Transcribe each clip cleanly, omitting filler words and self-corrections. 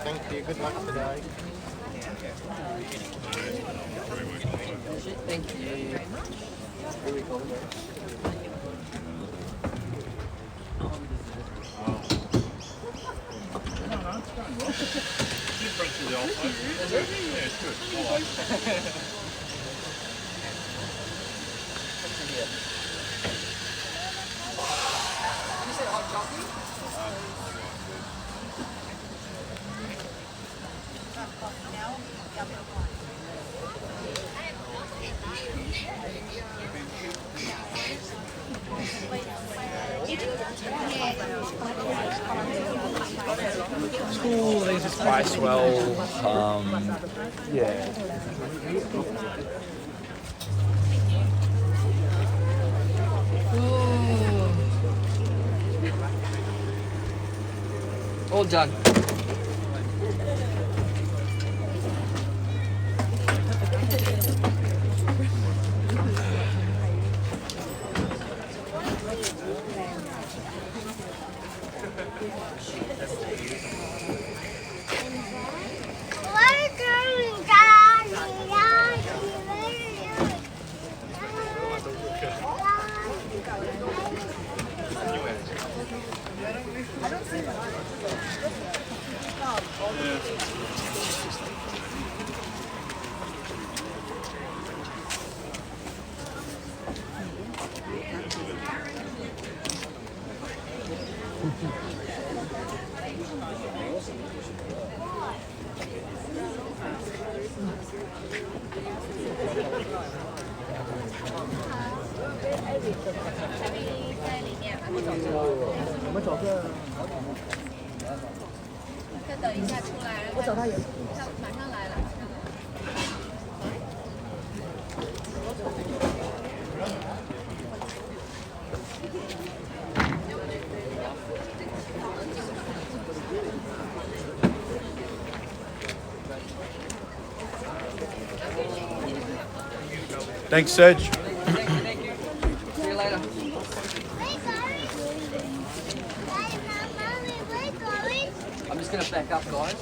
Thank you. Good luck today. Thank you. Here we go. Cool, these are spiced well. Yeah. All done. Thanks, Serge. Thank you. See you later. I'm just going to back up, guys.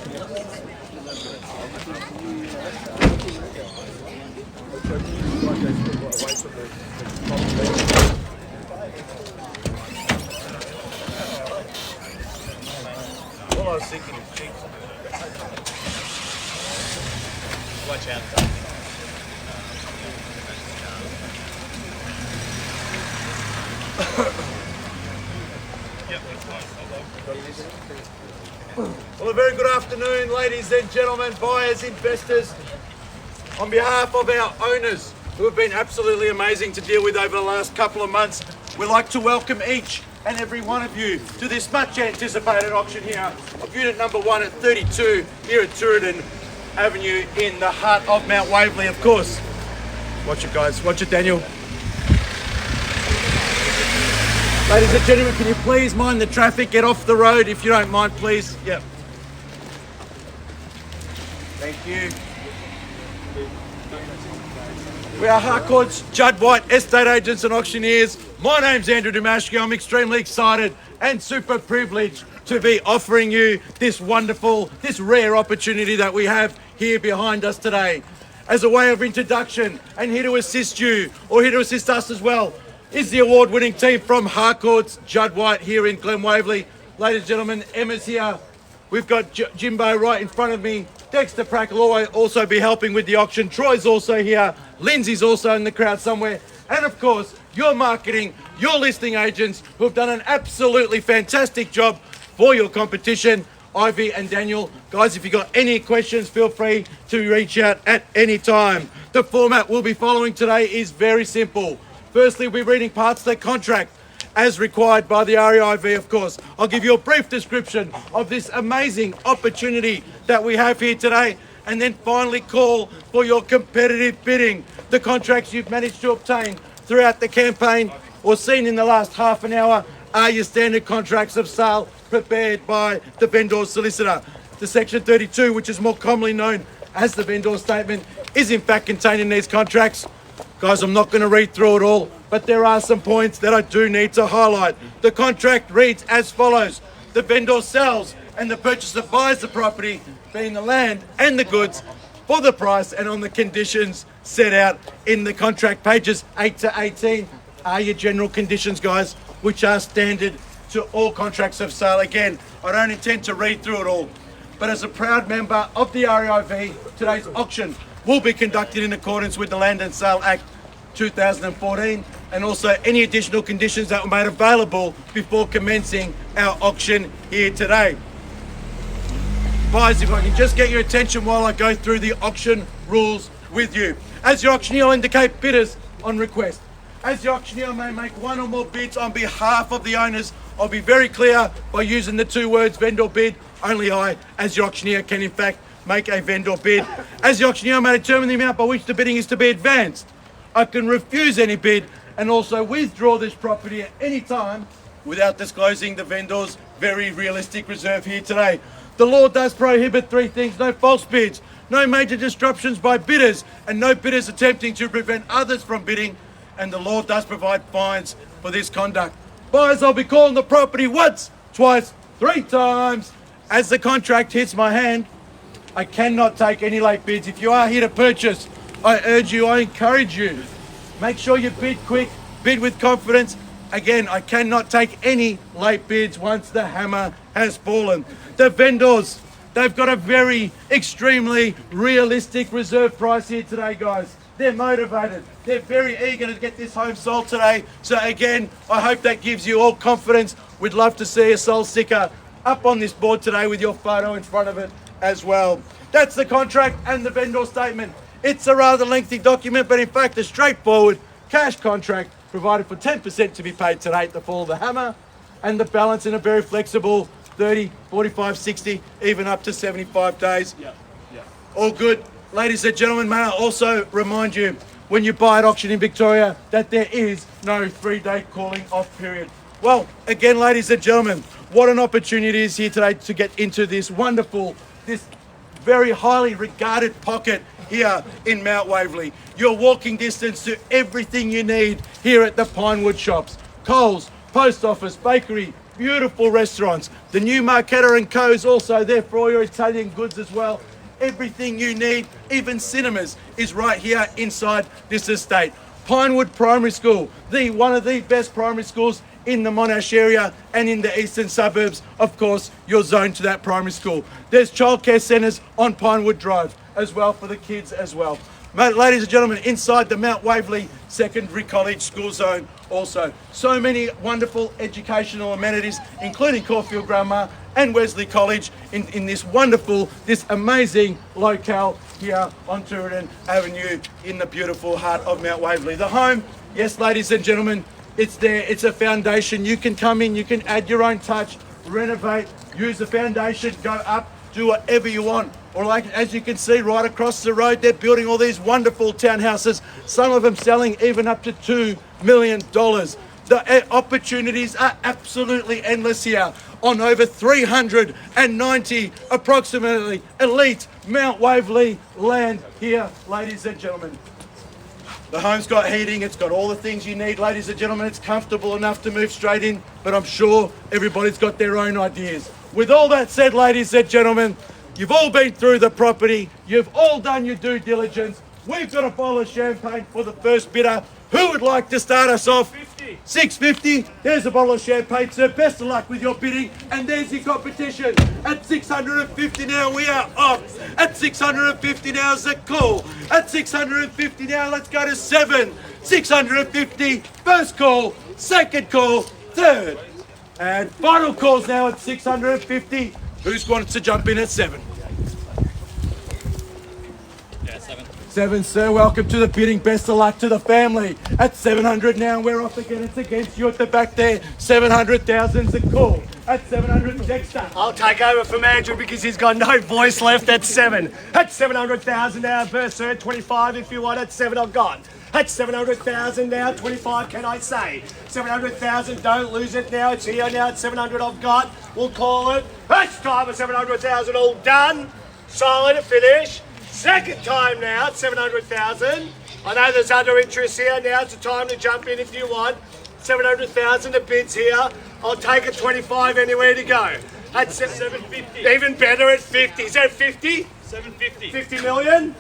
All I was thinking is cheeks. Watch out. Well, a very good afternoon, ladies and gentlemen, buyers, investors. On behalf of our owners, who have been absolutely amazing to deal with over the last couple of months, we'd like to welcome each and every one of you to this much anticipated auction here of unit number 1 at 32 here at Torroodun Avenue in the heart of Mount Waverley, of course. Watch it, guys. Watch it, Daniel. Ladies and gentlemen, can you please mind the traffic? Get off the road if you don't mind, please. Yep. Thank you. We are Harcourts, Judd White, estate agents and auctioneers. My name's Andrew Damashki. I'm extremely excited and super privileged to be offering you this wonderful, this rare opportunity that we have here behind us today. As a way of introduction and here to assist you, or here to assist us as well, is the award-winning team from Harcourts, Judd White here in Glen Waverley. Ladies and gentlemen, Emma's here. We've got Jimbo right in front of me. Dexter Prack will also be helping with the auction. Troy's also here. Lindsay's also in the crowd somewhere. And of course, your marketing, your listing agents who have done an absolutely fantastic job for your competition, Ivy and Daniel. Guys, if you've got any questions, feel free to reach out at any time. The format we'll be following today is very simple. Firstly, we'll be reading parts of the contract as required by the REIV, of course. I'll give you a brief description of this amazing opportunity that we have here today, and then finally call for your competitive bidding. The contracts you've managed to obtain throughout the campaign or seen in the last half an hour are your standard contracts of sale prepared by the vendor's solicitor. The Section 32, which is more commonly known as the vendor statement, is in fact contained in these contracts. Guys, I'm not going to read through it all, but there are some points that I do need to highlight. The contract reads as follows. The vendor sells and the purchaser buys the property, being the land and the goods, for the price and on the conditions set out in the contract. Pages 8 to 18 are your general conditions, guys, which are standard to all contracts of sale. Again, I don't intend to read through it all, but as a proud member of the REIV, today's auction will be conducted in accordance with the Land and Sale Act 2014, and also any additional conditions that were made available before commencing our auction here today. Guys, if I can just get your attention while I go through the auction rules with you. As the auctioneer, I'll indicate bidders on request. As the auctioneer may make one or more bids on behalf of the owners, I'll be very clear by using the two words vendor bid. Only I, as the auctioneer, can in fact make a vendor bid. As the auctioneer, I may determine the amount by which the bidding is to be advanced. I can refuse any bid and also withdraw this property at any time without disclosing the vendor's very realistic reserve here today. The law does prohibit three things: no false bids, no major disruptions by bidders, and no bidders attempting to prevent others from bidding. And the law does provide fines for this conduct. Buyers, I'll be calling the property once, twice, three times. As the contract hits my hand, I cannot take any late bids. If you are here to purchase, I urge you, I encourage you, make sure you bid quick, bid with confidence. Again, I cannot take any late bids once the hammer has fallen. The vendors, they've got a very extremely realistic reserve price here today, guys. They're motivated. They're very eager to get this home sold today. So again, I hope that gives you all confidence. We'd love to see a sold sticker up on this board today with your photo in front of it as well. That's the contract and the vendor statement. It's a rather lengthy document, but in fact a straightforward cash contract provided for 10% to be paid today at the fall of the hammer, and the balance in a very flexible 30, 45, 60, even up to 75 days. All good. Ladies and gentlemen, may I also remind you, when you buy at auction in Victoria, that there is no 3-day calling off period. Well, again, ladies and gentlemen, what an opportunity it is here today to get into this wonderful, this very highly regarded pocket here in Mount Waverley. Your walking distance to everything you need here at the Pinewood Shops. Coles, Post Office, bakery, beautiful restaurants. The new Marquetta & Co is also there for all your Italian goods as well. Everything you need, even cinemas, is right here inside this estate. Pinewood Primary School, one of the best primary schools in the Monash area and in the eastern suburbs. Of course, you're zoned to that primary school. There's childcare centres on Pinewood Drive as well for the kids as well. Ladies and gentlemen, inside the Mount Waverley Secondary College School Zone also. So many wonderful educational amenities, including Caulfield Grammar and Wesley College in this wonderful, this amazing locale here on Torroodun Avenue in the beautiful heart of Mount Waverley. The home, yes, ladies and gentlemen, it's there. It's a foundation. You can come in, you can add your own touch, renovate, use the foundation, go up, do whatever you want. Or like, as you can see right across the road, they're building all these wonderful townhouses, some of them selling even up to $2 million. The opportunities are absolutely endless here on over 390 approximately elite Mount Waverley land here, ladies and gentlemen. The home's got heating, it's got all the things you need, ladies and gentlemen. It's comfortable enough to move straight in, but I'm sure everybody's got their own ideas. With all that said, ladies and gentlemen, you've all been through the property, you've all done your due diligence. We've got a bottle of champagne for the first bidder. Who would like to start us off? 650. There's a bottle of champagne, sir. Best of luck with your bidding. And there's your competition. At 650 now, we are off. At 650 now is the call. At 650 now, let's go to 7. 650. First call. Second call. Third. And final calls now at 650. Who's wanted to jump in at 7? Yeah, 7. 7, sir. Welcome to the bidding. Best of luck to the family. At 700 now, we're off again. It's against you at the back there. 700,000's a call. At 700, Dexter. I'll take over from Andrew because he's got no voice left at 7. At 700,000 now, first sir, 25 if you want. At 7 I've got. At 700,000 now, 25 can I say. 700,000, don't lose it now. It's here now at 700 I've got. We'll call it. First time at 700,000, all done. Silent, finish. Second time now at 700,000. I know there's other interest here. Now it's the time to jump in if you want. 700,000, the bid's here. I'll take a 25 anywhere to go. At 750. Even better at 50. Is that 50? 750. 50 million?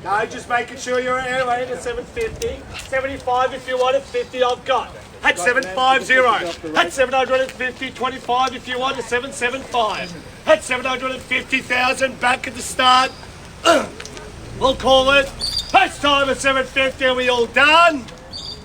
No, just making sure you're anyway at 750. 75 if you want it, 50 I've got. At 750. At 750, 25 if you want, at 775. At 750,000, back at the start. We'll call it. First time at 750, are we all done?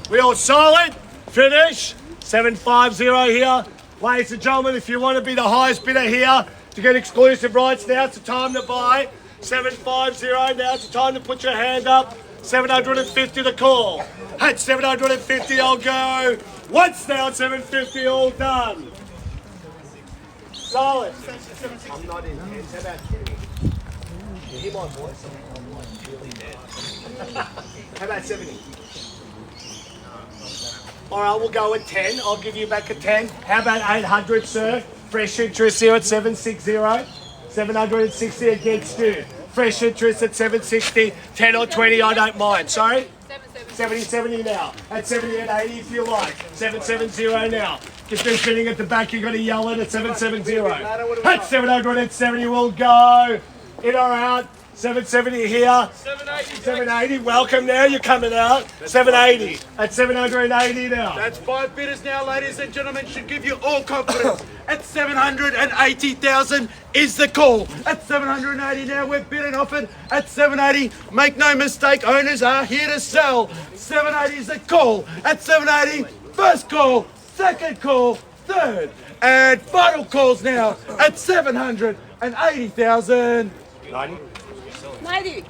We all solid? Finish. 750 here. Ladies and gentlemen, if you want to be the highest bidder here to get exclusive rights, now it's the time to buy. 750, now it's the time to put your hand up. 750 to call. At 750 I'll go. Once now at 750, all done. Solid. I'm not intense. How about you? You hear my voice? I'm really dead. How about 70? All right, we'll go at 10. I'll give you back a 10. How about 800, sir? Fresh interest here at 760. 760 against you. Fresh interest at 760. 10 or 20, I don't mind. Sorry? 70 now. At 70 and 80 if you like. 770 now. If there's bidding at the back, you've got to yell it at 770. At 770 we'll go. In or out. 770 here. 780. Welcome now. You're coming out. 780. At 780 now. That's 5 bidders now, ladies and gentlemen. Should give you all confidence. At 780,000 is the call. At 780 now, we're bidding offered. At 780, make no mistake, owners are here to sell. 780 is the call. At 780, first call, second call, third, and final calls now at 780,000. 90.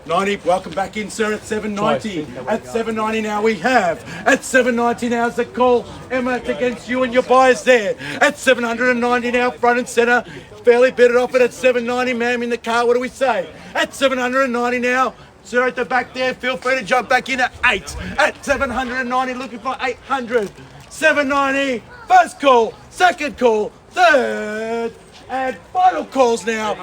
Welcome back in, sir, at 790. At 790 now we have. At 790 now is the call. Emma, it's against you and your buyers there. At 790 now, front and centre. Fairly bidded off it at 790, ma'am, in the car. What do we say? At 790 now. Sir, at the back there, feel free to jump back in at 8. At 790, looking for 800. 790, first call, second call, third. And final calls now.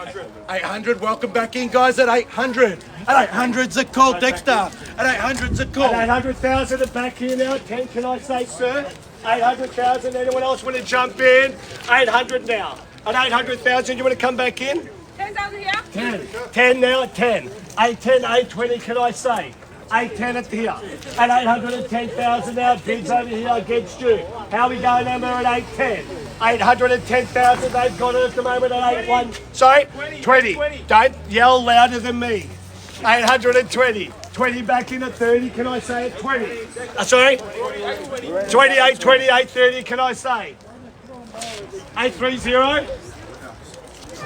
800, welcome back in, guys, at 800. At 800's a call, Dexter. At 800's a call. At 800,000 at back here now. 10, can I say, sir? 800,000. Anyone else want to jump in? 800 now. At 800,000, you want to come back in? 10,000 here. 10. 10 now at 10. 810, 820, can I say? 810 at here. At 810,000 now, bids over here against you. How are we going, Emma, at 810? 810,000, they've got it at the moment at 81. Sorry? 20. Don't yell louder than me. 820. 20 back in at 30, can I say at 20? Sorry? 28, 28, 30, can I say? 830?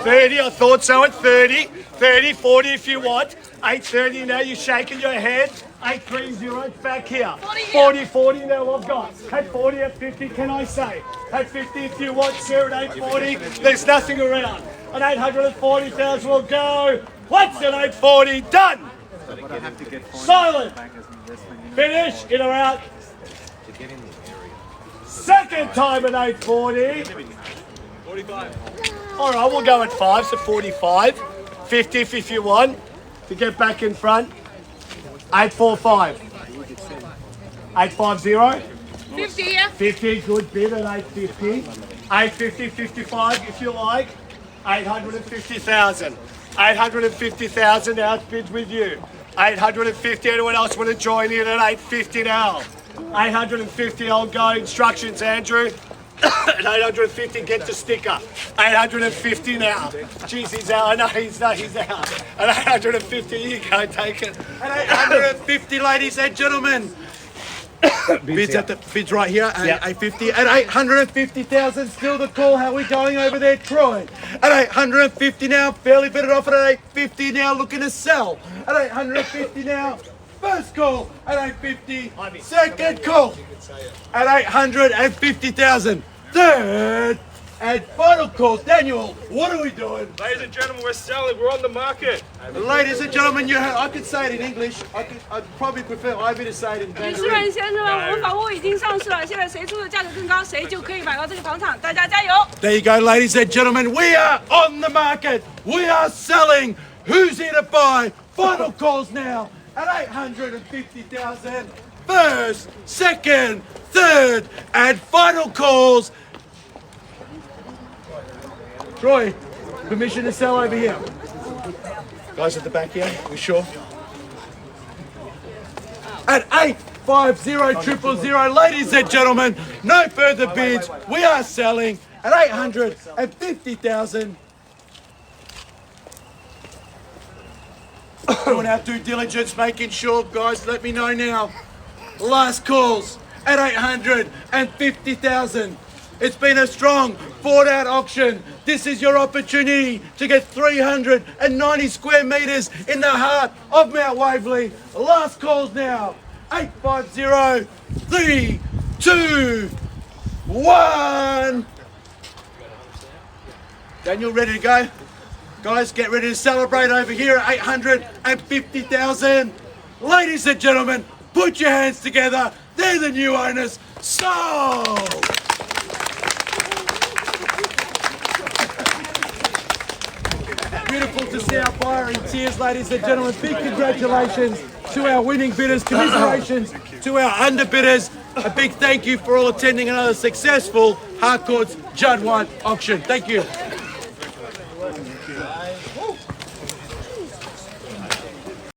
30, I thought so at 30. 30, 40 if you want. 830 now, you're shaking your head. 830, back here. 40 now I've got. At 40, at 50, can I say? At 50 if you want, sir, at 840, there's nothing around. At 840,000 we'll go. What's at 840? Done! Silent! Finish, in or out? Second time at 840. 45. All right, we'll go at 5, so 45. 50 if you want to get back in front. 845. 850. 50 here. 50, good bid at 850. 850, 55 if you like. 850,000. 850,000 now bids with you. 850, anyone else want to join in at 850 now? 850, I'll go. Instructions, Andrew. At 850, get the sticker. 850 now. Jeez, he's out. I know he's out. At 850, you go, take it. At 850, ladies and gentlemen. Bids right here at 850. At 850,000, still the call. How are we going over there, Troy? At 850 now, fairly bidded off at 850 now, looking to sell. At 850 now, first call. At 850, second call. At 850,000, third and final call. Daniel, what are we doing? Ladies and gentlemen, we're selling. We're on the market. Ladies and gentlemen, I could say it in English. I'd probably prefer Ivy to say it in 女士 Mandarin. 们、先生们，我们房屋已经上市了，现在谁出的价格更高，谁就可以买到这个房产。大家加油！ There you go, ladies and gentlemen. We are on the market. We are selling. Who's here to buy? Final calls now at 850,000. First, second, third, and final calls. Troy, permission to sell over here. Guys at the back here, we sure? At 850,000, ladies and gentlemen, no further bids. We are selling at 850,000. Doing our due diligence, making sure, guys, let me know now. Last calls at 850,000. It's been a strong, thought-out auction. This is your opportunity to get 390 square metres in the heart of Mount Waverley. Last calls now. 850, 3, 2, 1. Daniel, ready to go? Guys, get ready to celebrate over here at 850,000. Ladies and gentlemen, put your hands together. They're the new owners. Sold! Beautiful to see our buyer in tears, ladies and gentlemen. Big congratulations to our winning bidders. Commiserations to our underbidders. A big thank you for all attending another successful Harcourts Judd auction. Thank you.